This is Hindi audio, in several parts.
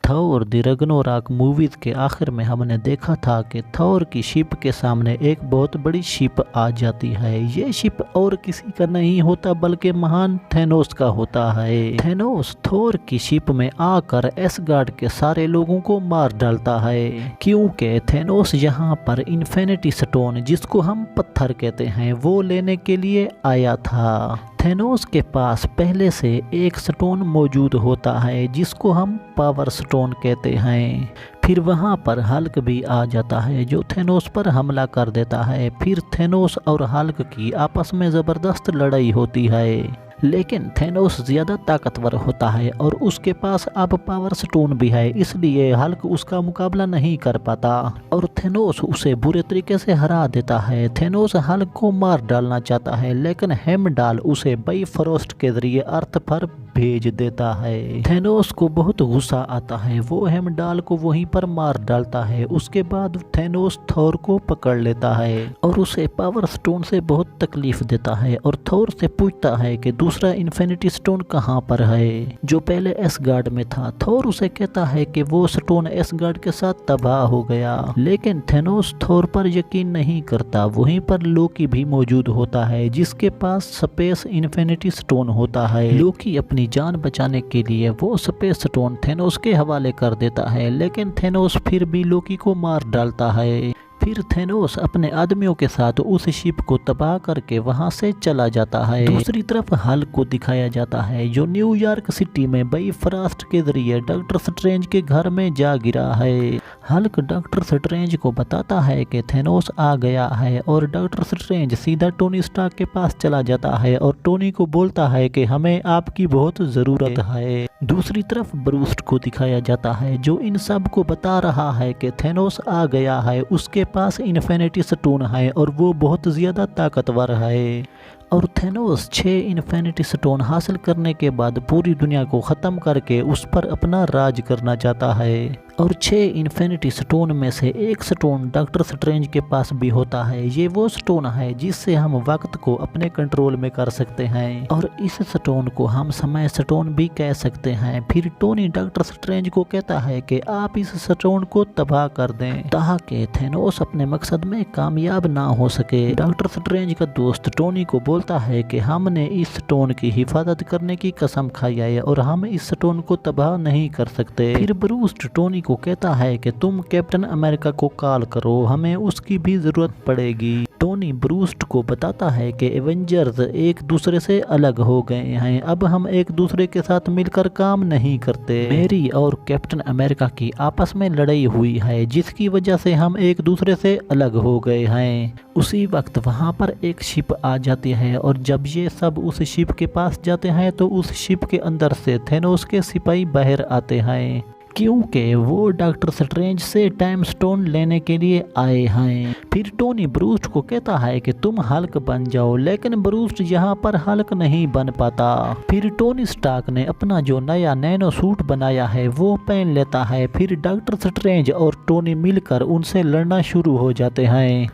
थॉर द रग्नारॉक मूवीज के आखिर में हमने देखा था कि थॉर की शिप के सामने एक बहुत बड़ी शिप आ जाती है। ये शिप और किसी का नहीं होता बल्कि महान थेनोस का होता है। थेनोस थॉर की शिप में आकर एसगार्ड के सारे लोगों को मार डालता है, क्योंकि थेनोस यहाँ पर इन्फिनिटी स्टोन, जिसको हम पत्थर कहते हैं, वो लेने के लिए आया था। थेनोस के पास पहले से एक स्टोन मौजूद होता है जिसको हम पावर स्टोन कहते हैं। फिर वहाँ पर हल्क भी आ जाता है जो थेनोस पर हमला कर देता है। फिर थेनोस और हल्क की आपस में ज़बरदस्त लड़ाई होती है, लेकिन थेनोस ज़्यादा ताकतवर होता है और उसके पास अब पावर स्टोन भी है, इसलिए हल्क उसका मुकाबला नहीं कर पाता और थेनोस उसे बुरे तरीके से हरा देता है। थेनोस हल्क को मार डालना चाहता है, लेकिन हेमडाल उसे बाइफरोस्ट के जरिए अर्थ पर भेज देता है। थेनोस को बहुत गुस्सा आता है, वो हेमडाल को वहीं पर मार डालता है। उसके बाद थेनोस थॉर को पकड़ लेता है और उसे पावर स्टोन से बहुत तकलीफ देता है और थॉर से पूछता है कि दूसरा इन्फिनिटी स्टोन कहाँ पर है जो पहले एसगार्ड में था। थॉर उसे कहता है कि वो स्टोन एसगार्ड के साथ तबाह हो गया, लेकिन थेनोस थॉर पर यकीन नहीं करता। वहीं पर लोकी भी मौजूद होता है जिसके पास स्पेस इन्फिनिटी स्टोन होता है। लोकी अपनी जान बचाने के लिए वो स्पेस स्टोन थेनोस के हवाले कर देता है, लेकिन थेनोस फिर भी लोकी को मार डालता है। फिर थेनोस अपने आदमियों के साथ उस शिप को तबाह करके वहां से चला जाता है। दूसरी तरफ हल्क को दिखाया जाता है जो न्यूयॉर्क सिटी में बाइफरोस्ट के जरिए डॉक्टर स्ट्रेंज के घर में जा गिरा है। हल्क डॉक्टर स्ट्रेंज को बताता है कि थेनोस आ गया है और डॉक्टर स्ट्रेंज सीधा टोनी स्टार्क के पास चला जाता है और टोनी को बोलता है कि हमें आपकी बहुत ज़रूरत है। दूसरी तरफ ब्रूस को दिखाया जाता है जो इन सब को बता रहा है कि थेनोस आ गया है, उसके पास इन्फिनिटी स्टोन है और वो बहुत ज़्यादा ताकतवर है और थेनोस 6 इन्फिनिटी स्टोन हासिल करने के बाद पूरी दुनिया को ख़त्म करके उस पर अपना राज करना चाहता है। और 6 इन्फिनिटी स्टोन में से एक स्टोन डॉक्टर स्ट्रेंज के पास भी होता है। ये वो स्टोन है जिससे हम वक्त को अपने कंट्रोल में कर सकते हैं और इस स्टोन को हम समय स्टोन भी कह सकते हैं। फिर टोनी डॉक्टर स्ट्रेंज को कहता है कि आप इस स्टोन को तबाह कर दें ताकि थेनोस अपने मकसद में कामयाब ना हो सके। डॉक्टर स्ट्रेंज का दोस्त टोनी को बोलता है कि हमने इस स्टोन की हिफाजत करने की कसम खाई है और हम इस स्टोन को तबाह नहीं कर सकते। फिर ब्रूस टोनी को कहता है कि तुम कैप्टन अमेरिका को कॉल करो, हमें उसकी भी जरूरत पड़ेगी। टोनी ब्रूस को बताता है कि एवेंजर्स एक दूसरे से अलग हो गए हैं, अब हम एक दूसरे के साथ मिलकर काम नहीं करते। मेरी और कैप्टन अमेरिका की आपस में लड़ाई हुई है जिसकी वजह से हम एक दूसरे से अलग हो गए हैं। उसी वक्त वहां पर एक शिप आ जाती है और जब ये सब उस शिप के पास जाते हैं तो उस शिप के अंदर से थेनोस के सिपाही बाहर आते हैं, क्योंकि वो डॉक्टर स्ट्रेंज से टाइम स्टोन लेने के लिए आए हैं। फिर टोनी ब्रूस को कहता है कि तुम हल्क बन जाओ, लेकिन ब्रूस यहाँ पर हल्क नहीं बन पाता। फिर टोनी स्टार्क ने अपना जो नया नैनो सूट बनाया है वो पहन लेता है। फिर डॉक्टर स्ट्रेंज और टोनी मिलकर उनसे लड़ना शुरू हो जाते हैं।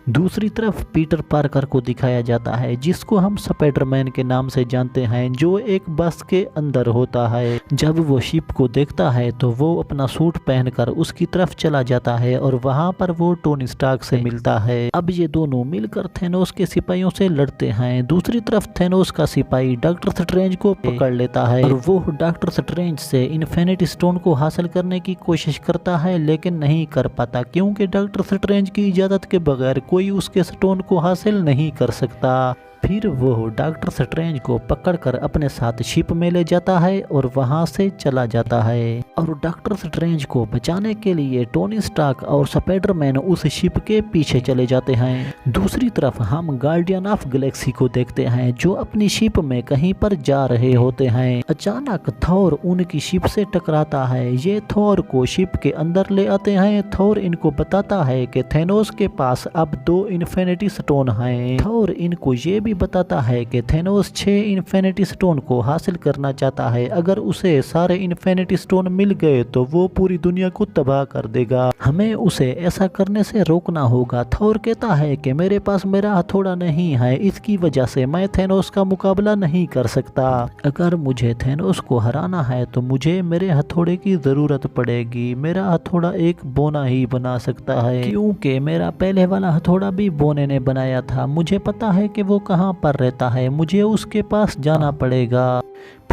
दूसरी तरफ पीटर पार्कर को दिखाया जाता है जिसको हम स्पाइडरमैन के नाम से जानते हैं, जो एक बस के अंदर होता है। जब वो शिप को देखता है तो वो अपना सूट पहनकर उसकी तरफ चला जाता है और वहां पर वो टोनी स्टार्क से मिलता है। अब ये दोनों मिलकर थेनोस के सिपाहियों से लड़ते हैं। दूसरी तरफ थेनोस का सिपाही डॉक्टर स्ट्रेंज को पकड़ लेता है और वो डॉक्टर स्ट्रेंज से इन्फिनिटी स्टोन को हासिल करने की कोशिश करता है, लेकिन नहीं कर पाता क्योंकि डॉक्टर स्ट्रेंज की इजाजत के बगैर कोई उसके स्टोन को हासिल नहीं कर सकता। फिर वो डॉक्टर स्ट्रेंज को पकड़कर अपने साथ शिप में ले जाता है और वहां से चला जाता है और डॉक्टर स्ट्रेंज को बचाने के लिए टोनी स्टार्क और स्पाइडरमैन उस शिप के पीछे चले जाते हैं। दूसरी तरफ हम गार्डियन ऑफ गैलेक्सी को देखते हैं जो अपनी शिप में कहीं पर जा रहे होते हैं। अचानक थॉर उनकी शिप से टकराता है। ये थॉर को शिप के अंदर ले आते हैं। थॉर इनको बताता है कि थेनोस के पास अब 2 इन्फिनिटी स्टोन हैं। थॉर इनको ये भी बताता है कि थेनोस 6 इन्फिनिटी स्टोन को हासिल करना चाहता है। अगर उसे सारे इन्फिनिटी स्टोन मिल गए तो वो पूरी दुनिया को तबाह कर देगा। हमें उसे ऐसा करने से रोकना होगा। थॉर कहता है कि मेरे पास मेरा हथौड़ा नहीं है, इसकी वजह से मैं थेनोस का मुकाबला नहीं कर सकता। अगर मुझे थेनोस को हराना है तो मुझे मेरे हथौड़े की जरूरत पड़ेगी। मेरा हथौड़ा एक बोना ही बना सकता है, क्योंकि मेरा पहले वाला हथौड़ा भी बोने ने बनाया था। मुझे पता है कि वो कहाँ पर रहता है, मुझे उसके पास जाना पड़ेगा।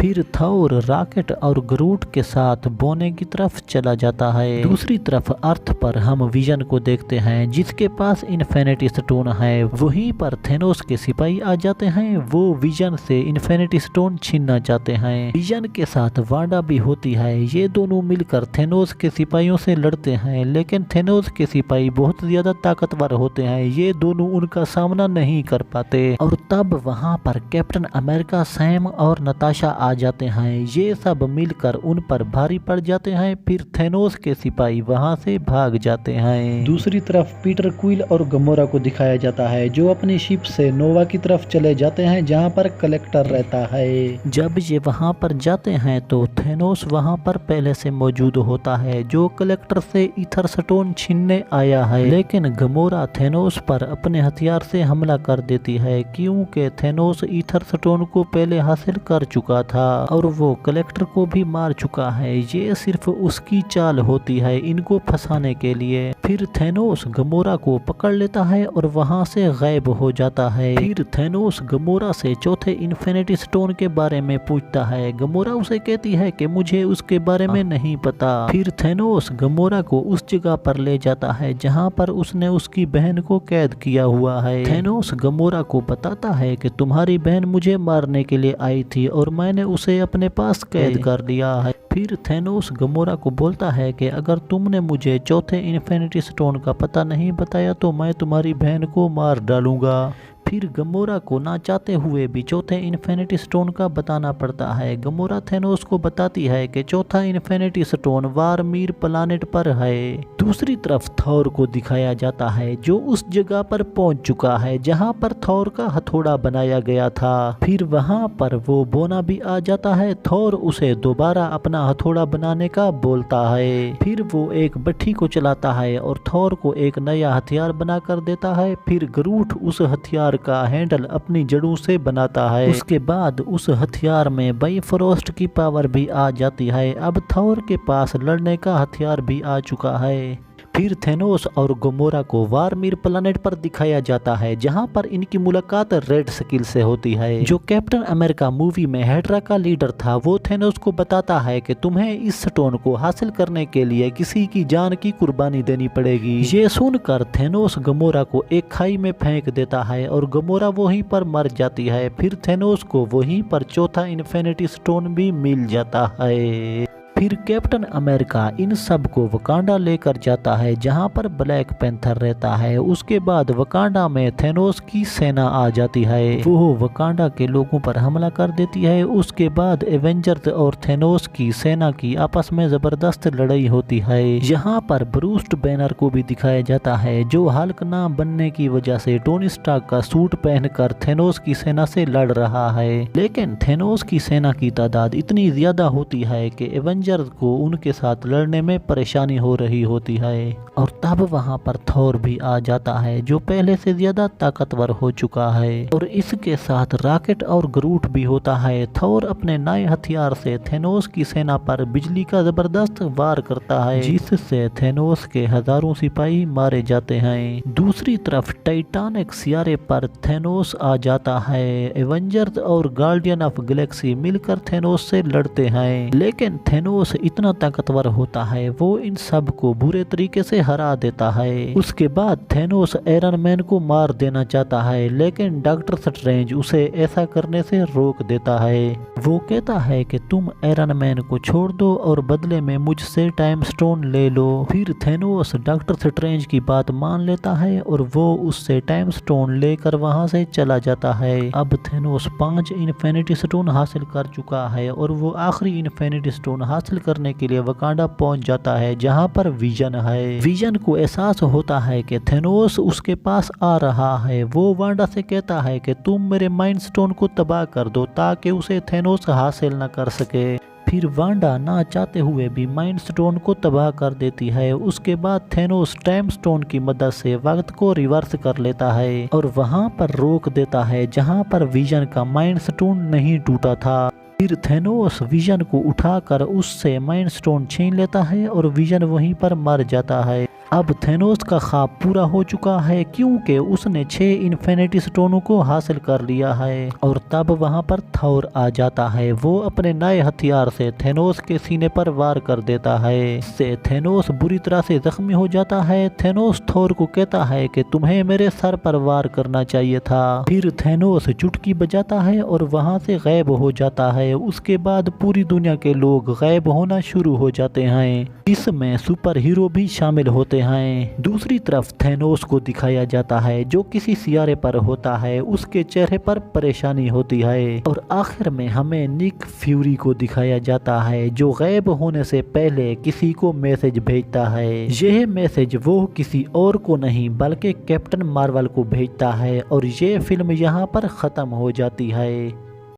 फिर थॉर रॉकेट और ग्रूट के साथ बोने की तरफ चला जाता है। दूसरी तरफ अर्थ पर हम विजन को देखते हैं, जिसके पास इन्फिनिटी स्टोन है। वहीं पर थेनोस के सिपाही आ जाते हैं। वो विजन से इन्फिनिटी स्टोन छीनना चाहते हैं। विजन के साथ वांडा भी होती है। ये दोनों मिलकर थेनोस के सिपाहियों से लड़ते हैं, लेकिन थेनोस के सिपाही बहुत ज्यादा ताकतवर होते हैं। ये दोनों उनका सामना नहीं कर पाते। और तब वहाँ पर कैप्टन अमेरिका, सैम और नताशा आ जाते हैं। ये सब मिलकर उन पर भारी पड़ जाते हैं। फिर थेनोस के सिपाही वहां से भाग जाते हैं। दूसरी तरफ पीटर क्विल और गमोरा को दिखाया जाता है, जो अपनी शिप से नोवा की तरफ चले जाते हैं, जहां पर कलेक्टर रहता है। जब ये वहां पर जाते हैं तो थेनोस वहां पर पहले से मौजूद होता है, जो कलेक्टर से ईथर स्टोन छीनने आया है। लेकिन गमोरा थेनोस पर अपने हथियार से हमला कर देती है, क्योंकि थेनोस ईथर स्टोन को पहले हासिल कर चुका था और वो कलेक्टर को भी मार चुका है। ये सिर्फ उसकी चाल होती है इनको फंसाने के लिए। फिर थेनोस गमोरा को पकड़ लेता है और वहां से गायब हो जाता है। फिर थेनोस गमोरा से चौथे इन्फिनिटी स्टोन के बारे में पूछता है। गमोरा उसे कहती है कि मुझे उसके बारे में नहीं पता। फिर थेनोस गमोरा को उस जगह पर ले जाता है जहां पर उसने उसकी बहन को कैद किया हुआ है। थेनोस गमोरा को बताता है कि तुम्हारी बहन मुझे मारने के लिए आई थी और मैंने उसे अपने पास कैद कर लिया है। फिर थेनोस गमोरा को बोलता है कि अगर तुमने मुझे चौथे इन्फिनिटी स्टोन का पता नहीं बताया तो मैं तुम्हारी बहन को मार डालूंगा। फिर गमोरा को ना चाहते हुए भी चौथे इन्फिनिटी स्टोन का बताना पड़ता है। गमोरा थेनोस को बताती है कि चौथा इन्फिनिटी स्टोन वारमीर प्लानेट पर है। दूसरी तरफ थॉर को दिखाया जाता है, जो उस जगह पर पहुंच चुका है जहां पर थॉर का हथौड़ा बनाया गया था। फिर वहां पर वो बोना भी आ जाता है। थॉर उसे दोबारा अपना हथौड़ा बनाने का बोलता है। फिर वो एक भट्ठी को चलाता है और थॉर को एक नया हथियार बना कर देता है। फिर ग्रूट उस हथियार का हैंडल अपनी जड़ों से बनाता है। उसके बाद उस हथियार में बाइफरोस्ट की पावर भी आ जाती है। अब थॉर के पास लड़ने का हथियार भी आ चुका है। फिर थेनोस और गमोरा को वारमीर प्लानेट पर दिखाया जाता है, जहां पर इनकी मुलाकात रेड स्किल से होती है, जो कैप्टन अमेरिका मूवी में हाइड्रा का लीडर था। वो थेनोस को बताता है कि तुम्हें इस स्टोन को हासिल करने के लिए किसी की जान की कुर्बानी देनी पड़ेगी। ये सुनकर थेनोस गमोरा को एक खाई में फेंक देता है और गमोरा वहीं पर मर जाती है। फिर थेनोस को वहीं पर चौथा इन्फिनिटी स्टोन भी मिल जाता है। फिर कैप्टन अमेरिका इन सब को वकांडा लेकर जाता है, जहां पर ब्लैक पैंथर रहता है। उसके बाद वकांडा में थेनोस की सेना आ जाती है। वो वकांडा के लोगों पर हमला कर देती है। उसके बाद एवेंजर्स और थेनोस की सेना की आपस में जबरदस्त लड़ाई होती है। यहाँ पर ब्रूस बैनर को भी दिखाया जाता है, जो हल्क ना बनने की वजह से टोनी स्टार्क का सूट पहनकर थेनोस की सेना से लड़ रहा है। लेकिन थेनोस की सेना की तादाद इतनी ज्यादा होती है कि एवेंजर्स को उनके साथ लड़ने में परेशानी हो रही होती है। और तब वहां पर थॉर भी आ जाता है, जो पहले से ज्यादा ताकतवर हो चुका है। और इसके साथ रॉकेट और ग्रूट भी होता है। थॉर अपने नए हथियार से थेनोस की सेना पर बिजली का जबरदस्त वार करता है, जिससे थेनोस के हजारों सिपाही मारे जाते हैं। दूसरी तरफ टाइटैनिक सियारे पर थेनोस आ जाता है। एवेंजर्स और गार्डियन ऑफ गैलेक्सी मिलकर थेनोस से लड़ते हैं, लेकिन थेनोस इतना ताकतवर होता है, वो इन सब को बुरे तरीके से हरा देता है। उसके बाद थेनोस आयरन मैन को मार देना चाहता है, लेकिन डॉक्टर स्ट्रेंज उसे ऐसा करने से रोक देता है। वो कहता है कि तुम आयरन मैन को छोड़ दो और बदले में मुझसे टाइम स्टोन ले लो। फिर थेनोस डॉक्टर स्ट्रेंज की बात मान लेता है और वो उससे टाइम स्टोन लेकर वहां से चला जाता है। अब थेनोस 5 इन्फिनिटी स्टोन हासिल कर चुका है और वो आखिरी इन्फिनिटी स्टोन हासिल हासिल करने के लिए वकांडा पहुंच जाता है जहां पर विजन है। विजन को एहसास होता है कि थेनोस उसके पास आ रहा है। वो वांडा से कहता है कि तुम मेरे माइंड स्टोन को तबाह कर दो ताकि उसे थेनोस हासिल न कर सके। फिर वांडा ना चाहते हुए भी माइंड स्टोन को तबाह कर देती है। उसके बाद थेनोस टाइम स्टोन की मदद से वक्त को रिवर्स कर लेता है और वहां पर रोक देता है जहां पर विजन का माइंड स्टोन नहीं टूटा था। फिर थेनोस विजन को उठाकर उससे माइंड स्टोन छीन लेता है और विजन वहीं पर मर जाता है। अब थेनोस का ख्वाब पूरा हो चुका है क्योंकि उसने 6 इन्फिनिटी स्टोनों को हासिल कर लिया है। और तब वहां पर थॉर आ जाता है। वो अपने नए हथियार से थेनोस के सीने पर वार कर देता है। इससे थेनोस बुरी तरह से जख्मी हो जाता है। थेनोस थॉर को कहता है कि तुम्हें मेरे सर पर वार करना चाहिए था। फिर थेनोस चुटकी बजाता है और वहां से गायब हो जाता है। उसके बाद पूरी दुनिया के लोग गायब होना शुरू हो जाते हैं। इसमें सुपर हीरो भी शामिल होते हैं। दूसरी तरफ थेनोस को दिखाया जाता है जो किसी सियारे पर होता है। उसके चेहरे पर परेशानी होती है और आखिर में हमें निक फ्यूरी को दिखाया जाता है जो गायब होने से पहले किसी को मैसेज भेजता है। यह मैसेज वो किसी और को नहीं बल्कि कैप्टन मार्वल को भेजता है और ये फिल्म यहाँ पर खत्म हो जाती है।